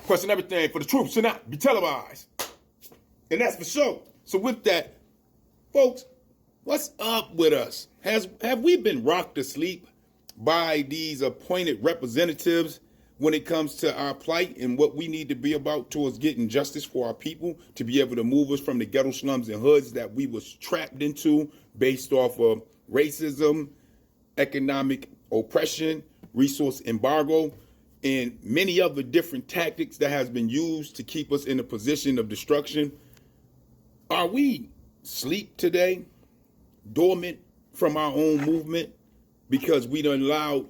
Question everything for the truth should not be televised. And that's for sure. So with that, folks, what's up with us? Have we been rocked to sleep by these appointed representatives when it comes to our plight and what we need to be about towards getting justice for our people to be able to move us from the ghetto slums and hoods that we was trapped into based off of racism, economic oppression, resource embargo, and many other different tactics that has been used to keep us in a position of destruction? Are we asleep today, dormant from our own movement because we done allowed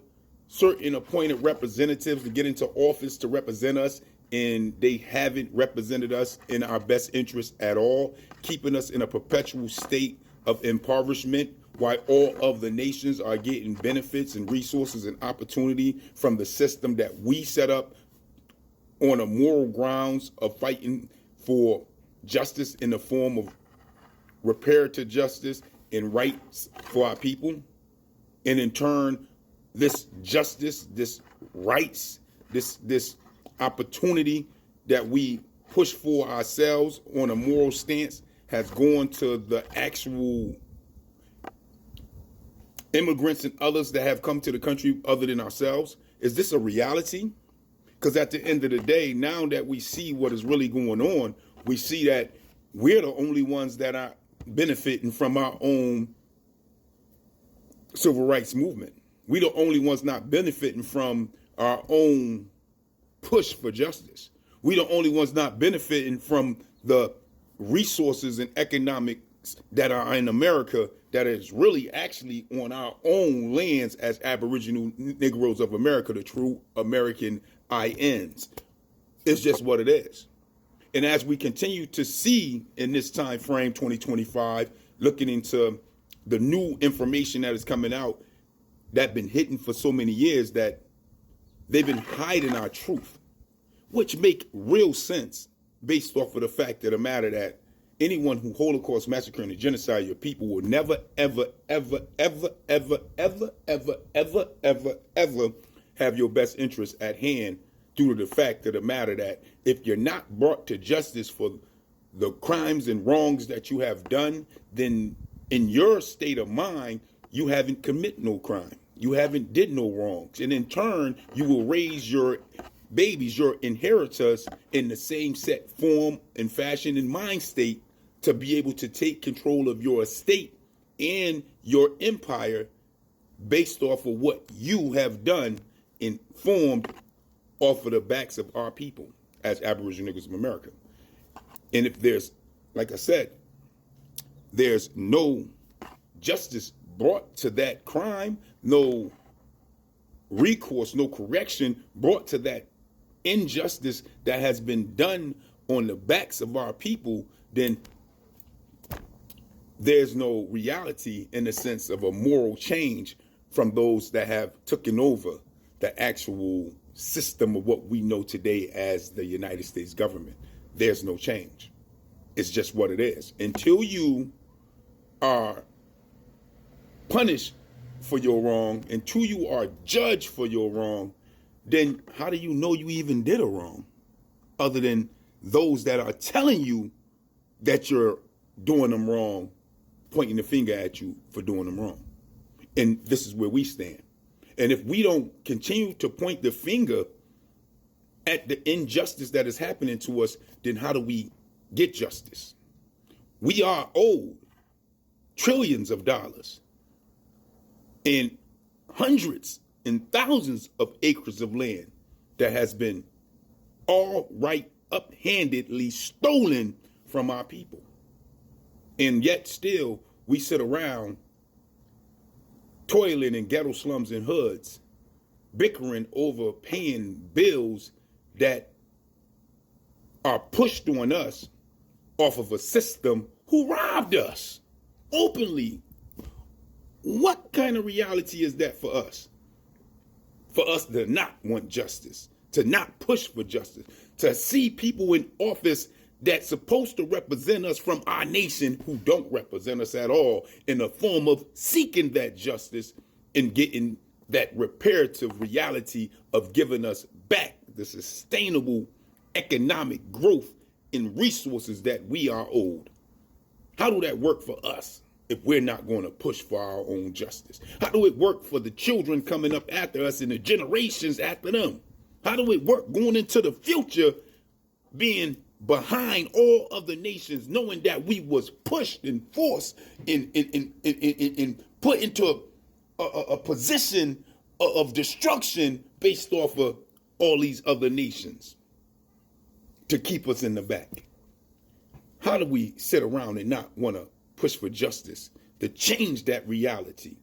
certain appointed representatives to get into office to represent us, and they haven't represented us in our best interest at all, keeping us in a perpetual state of impoverishment while all of the nations are getting benefits and resources and opportunity from the system that we set up on a moral grounds of fighting for justice in the form of reparative justice and rights for our people. And in turn, this justice, this rights, this opportunity that we push for ourselves on a moral stance has gone to the actual immigrants and others that have come to the country other than ourselves. Is this a reality? Because at the end of the day, now that we see what is really going on, we see that we're the only ones that are benefiting from our own civil rights movement. We the only ones not benefiting from our own push for justice. We the only ones not benefiting from the resources and economics that are in America that is really actually on our own lands as Aboriginal Negroes of America, the true American INs. It's just what it is. And as we continue to see in this time frame, 2025, looking into the new information that is coming out, that been hidden for so many years, that they've been hiding our truth, which make real sense based off of the fact of the matter that anyone who Holocaust massacre and genocide your people will never, ever, ever, ever, ever, ever, ever, ever, ever, ever have your best interest at hand, due to the fact of the matter that if you're not brought to justice for the crimes and wrongs that you have done, then in your state of mind, you haven't committed no crime. You haven't did no wrongs. And in turn, you will raise your babies, your inheritors, in the same set form and fashion and mind state to be able to take control of your estate and your empire based off of what you have done and formed off of the backs of our people as Aboriginal Negroes of America. And if there's, like I said, there's no justice brought to that crime, no recourse, no correction brought to that injustice that has been done on the backs of our people, then there's no reality in the sense of a moral change from those that have taken over the actual system of what we know today as the United States government. There's no change. It's just what it is. Until you are punished for your wrong, until you are judged for your wrong, then how do you know you even did a wrong? Other than those that are telling you that you're doing them wrong, pointing the finger at you for doing them wrong. And this is where we stand. And if we don't continue to point the finger at the injustice that is happening to us, then how do we get justice? We are owed trillions of dollars and hundreds and thousands of acres of land that has been all right uphandedly stolen from our people. And yet still we sit around toiling in ghetto slums and hoods, bickering over paying bills that are pushed on us off of a system who robbed us openly. What kind of reality is that for us? For us to not want justice, to not push for justice, to see people in office that's supposed to represent us from our nation who don't represent us at all, in the form of seeking that justice and getting that reparative reality of giving us back the sustainable economic growth and resources that we are owed. How do that work for us if we're not going to push for our own justice? How do it work for the children coming up after us and the generations after them? How do it work going into the future, being behind all other nations, knowing that we was pushed and forced and put into a position of destruction based off of all these other nations to keep us in the back? How do we sit around and not want to push for justice to change that reality?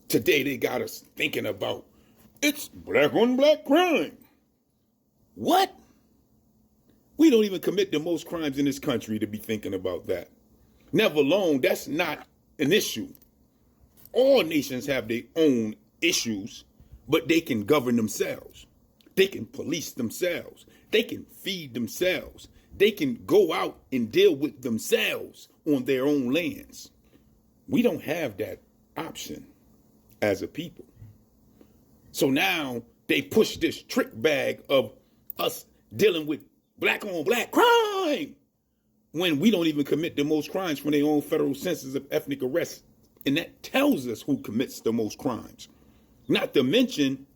Today they got us thinking about it's black on black crime. What? We don't even commit the most crimes in this country to be thinking about that. Never alone, that's not an issue. All nations have their own issues, but they can govern themselves. They can police themselves. They can feed themselves. They can go out and deal with themselves on their own lands. We don't have that option as a people. So now they push this trick bag of us dealing with black on black crime when we don't even commit the most crimes from their own federal census of ethnic arrests. And that tells us who commits the most crimes. Not to mention,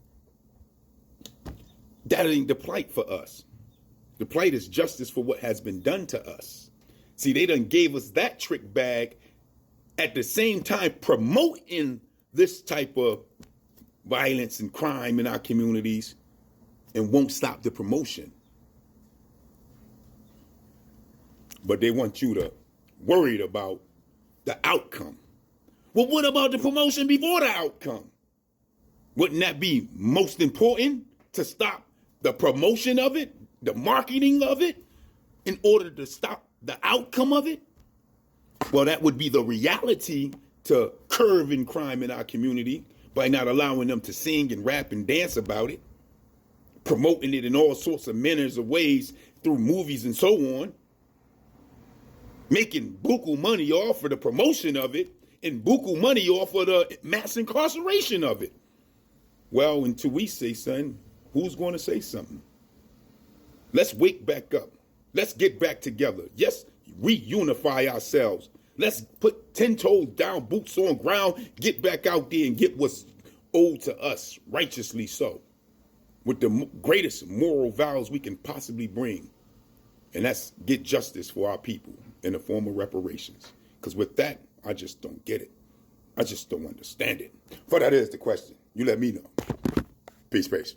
that ain't the plight for us. The plight is justice for what has been done to us. See, they done gave us that trick bag at the same time promoting this type of violence and crime in our communities and won't stop the promotion. But they want you to worried about the outcome. Well, what about the promotion before the outcome? Wouldn't that be most important, to stop the promotion of it, the marketing of it, in order to stop the outcome of it? Well, that would be the reality to curbing crime in our community by not allowing them to sing and rap and dance about it, promoting it in all sorts of manners of ways through movies and so on, making buku money off of the promotion of it and buku money off of the mass incarceration of it. Well, until we say something, who's going to say something? Let's wake back up. Let's get back together. Yes, reunify ourselves. Let's put 10 toes down, boots on ground, get back out there and get what's owed to us, righteously so, with the greatest moral vows we can possibly bring. And that's get justice for our people in the form of reparations. Because with that, I just don't get it. I just don't understand it. For that is the question. You let me know. Peace, peace.